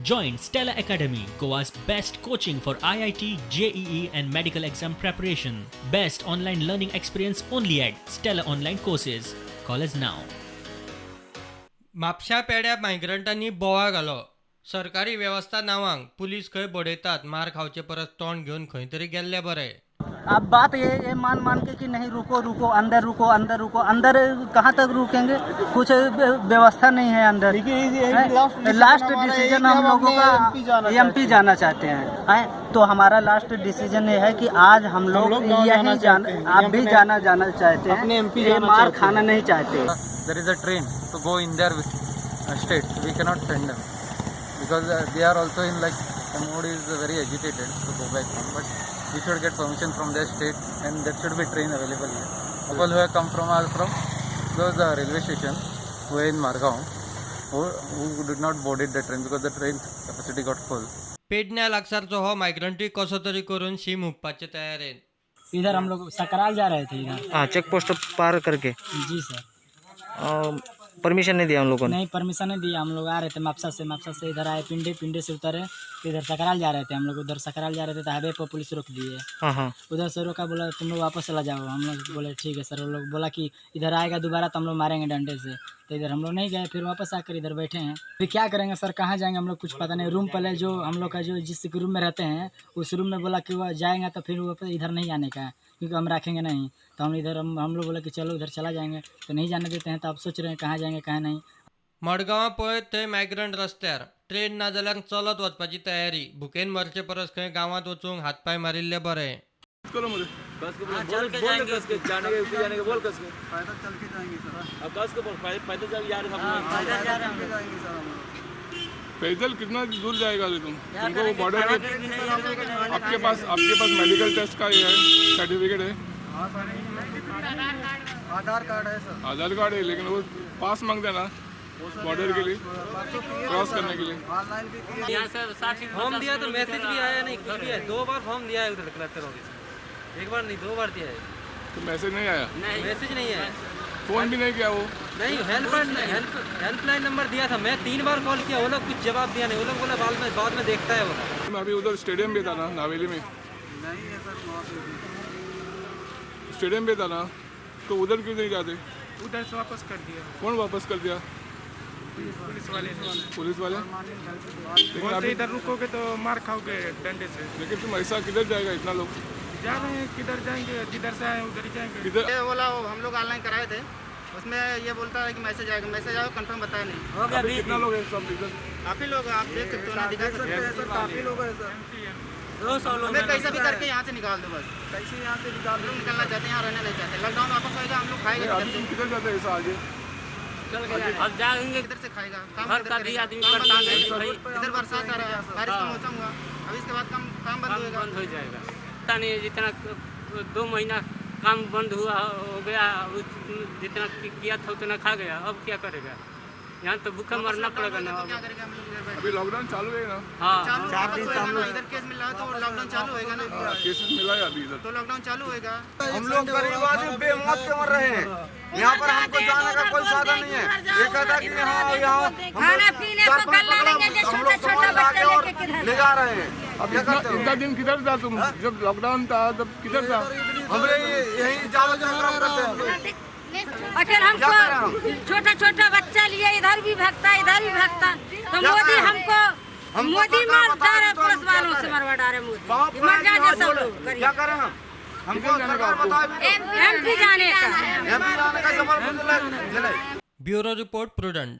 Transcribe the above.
Join Stella Academy, Goa's best coaching for IIT, JEE and medical exam preparation. Best online learning experience only at Stella Online Courses. Call us now. Mapusa पेड्या मायग्रंटांनी बोवाळ घालो. सरकारी वेवस्था नांवांक police खंय बडयतात, मार खावचे परस तोंड घेवन खंय तरी गेल्ले बरे. अब बात ये मान के कि नहीं रुको अंदर कहाँ तक रुकेंगे? कुछ व्यवस्था नहीं है अंदर. लास्ट डिसीजन हम लोगों का एमपी जाना चाहते हैं. तो हमारा लास्ट डिसीजन ये है कि आज हम लोग यही आप भी जाना चाहते हैं, ये मार खाना नहीं चाहते. There is a train to go in their state. We cannot send them because they are also in like the mood is very agitated to go back home. But we should get permission from their state, and there should be train available here. People who have come from those railway station who are in Margaon, who did not boarded the train because the train capacity got full. पेडण्या लागसारचो हो मायग्रंटी कसो तरी करून शीम हुप्पाचे तयारेन. इधर हम लोग सकराल जा रहे थे इधर. हाँ, चेक पोस्ट पार करके. जी सर. परमिशन नहीं दिया हम लोगों ने. नहीं परमिशन नहीं दिया. हम लोग आ रहे थे मापसा से इधर आए, पिंडे से उतरे, इधर सकराल जा रहे थे. हम लोग उधर सकराल जा रहे थे तो हाईवे पर पुलिस रोक दिए. हाँ. उधर से रोका, बोला तुम लोग वापस चला जाओ. हम लोग बोले ठीक है सर. वो लोग बोला कि इधर आएगा दोबारा तो हम लोग मारेंगे डंडे से. तो इधर हम लोग नहीं गए, फिर वापस आकर इधर बैठे हैं. फिर क्या करेंगे सर, कहाँ जाएंगे हम लोग कुछ पता नहीं. रूम पहले जो हम लोग का जो जिस रूम में रहते हैं उस रूम में बोला कि वो जाएंगे तो फिर वापस इधर नहीं आने का है क्योंकि हम रखेंगे नहीं. तो हम इधर हम लोग बोले कि चलो उधर चला जाएंगे, तो नहीं जाने देते हैं. तो आप सोच रहे हैं कहाँ जाएंगे कहाँ नहीं. मडगांवां पळय थंय मायग्रंट रस्त्यार ट्रेन ना जाल्यार चलत वचपाची तयारी. भुकेन मरचे परस खंय गांवांत वचूंक हातपाय मारिल्ले बरे. पैदल कितना दूर जाएगा तुमको? वो बॉर्डर आपके पास मेडिकल टेस्ट का ये है, सर्टिफिकेट है, आधार कार्ड है, लेकिन वो पास मांगते हैं ना बॉर्डर के लिए क्रॉस करने के लिए. फॉर्म दिया तो मैसेज भी आया नहीं, कुछ भी है. 2 बार फॉर्म दिया है उधर कलेक्टर ऑफिस में. 1 बार नहीं 2 बार दिया है. तो मैसेज नहीं आया? मैसेज नहीं है. फोन भी नहीं किया वो? नहीं, हेल्पलाइन नंबर दिया था. मैं 3 बार कॉल किया, वो लोग कुछ जवाब दिया नहीं. वो लोग बोला बाद में देखता है. वो मैं अभी उधर स्टेडियम भी था ना, नावेली में. नहीं है सर, स्टेडियम भी था ना, तो उधर क्यों नहीं जाते? उधर से वापस कर दिया. कौन वापस कर दिया? पुलिस वाले. लेकिन अभी इधर रुकोगे तो मार खाओगे डंडे से. लेकिन तुम ऐसा किधर जाएगा? इतना लोग जा रहे हैं, किधर जाएंगे? जिधर से आए उधर ही जाएंगे. किधर? ये बोला हम लोग ऑनलाइन कराए थे, उसमें ये बोलता है कि मैसेज आएगा कंफर्म बताया नहीं. अभी कितना लोग हैं सब इधर? काफी लोग आप देख सकते हो ना, दिखा सकते हैं सर. काफी लोग हैं सर. 200 लोग. कैसे भी करके यहाँ से निकाल दो बस. कैसे यहाँ से निकाल लोग निकलना चाहते हैं, यहाँ रहना नहीं चाहते. लॉकडाउन वापस होएगा, हम लोग खाएंगे अभी किधर जाते हैं ऐसा? आगे अब जाएंगे इधर से खाएगा. घर का भी आदमी परेशान है भाई. इधर बरसात आ रहा है, बारिश का मौसम हुआ, अब इसके बाद काम बंद होएगा. बंद हो जाएगा. पता नहीं, जितना 2 महीना काम बंद हुआ हो गया, जितना किया था उतना खा गया. अब क्या करेगा? यहाँ तो भूखा मरना पड़ेगा ना. क्या करेगा हम लोग? अभी लॉकडाउन चालू है ना? हाँ, 4 दिन से हम लोग इधर केस मिल रहा है तो लॉकडाउन चालू होएगा ना. केसेस मिला है अभी इधर, तो लॉकडाउन चालू होएगा. हम लोग गरीब आदमी बेमौत के मर रहे हैं. यहाँ पर हमको जाने का कोई साधन नहीं है. ये कहता कि यहाँ हम लोग सामान लाके और ले जा रहे हैं. अब क्या करते हो? इतना दिन किधर था तुम? जब लॉकडाउन था तब किधर था? हमरे यही जाल काम करते हैं. अगर हमको छोटा बच्चा लिए इधर भी भागता तो मोदी मारता है. पुलिस वालों से मरवा डाले मोदी. मर जाए सब लोग. क्या करें हम? हमको सरकार बताए. एमपी जाने का जबरदस्त. Bureau report prudent.